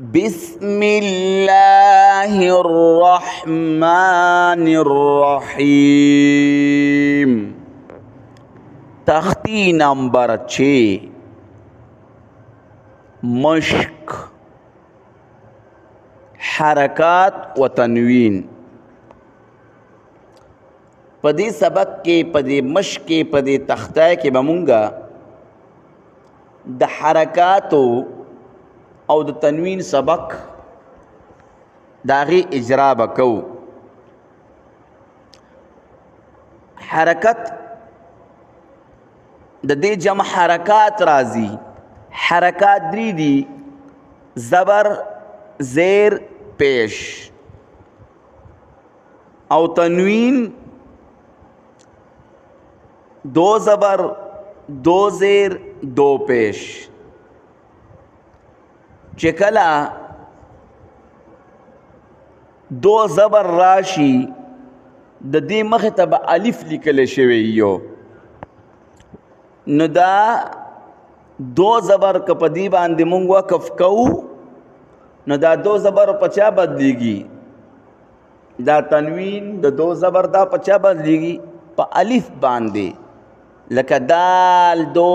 بسم الله الرحمن الرحیم. تختی نمبر 6 مشق، حرکات و تنوین. پدی سبق کې پدی مشق کې پدی تختای کې بمونگا د حرکاتو او د تنوین سبق داغي اجرا بکو. حرکت د دې جمع حرکات راځي. حرکات درې دي: زبر، زیر، پیش. او تنوین دو زبر، دو زیر، دو پیش. چې کله دو زبر راشي د دې مخې ته به الف لیکل شوی یو، نو دا دو زبر که په دې باندې مونږ وقف کوو نو دا دو زبر په چا بدلیږي؟ دا تنوین د دو زبر دا په چا بدلیږي؟ په الف باندې. لکه دال دو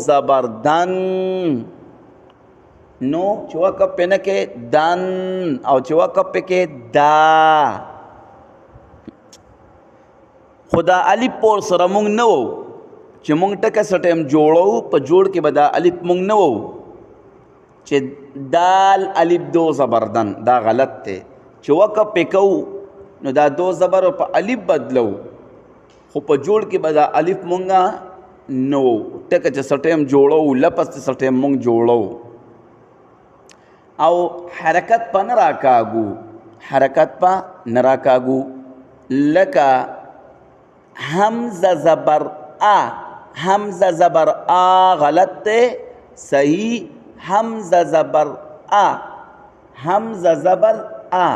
زبر دن، نو چې وقف پې نه کې دن، او چې وقف پې کې دا. خو دا الف پور سره مونږ نه وو چې مونږ ټکه څه ټایم جوړو، په جوړ کې به دا الف مونږ نه وو چې دال الف دو زبر دن. دا غلط دی. چې وقف پې کوو نو دا دو زبر په الف بدلو، خو په جوړ کې به دا الف مونږه نه وو. ټکه چې څه ټایم جوړو، لفظ چې څه ټایم مونږ جوړو. او حرکت پا نراکاگو، حرکت پا نراکاگو. لکا حمزہ زبر آ، حمزہ زبر آ غلط تے، صحیح حمزہ زبر آ، حمزہ زبر آ.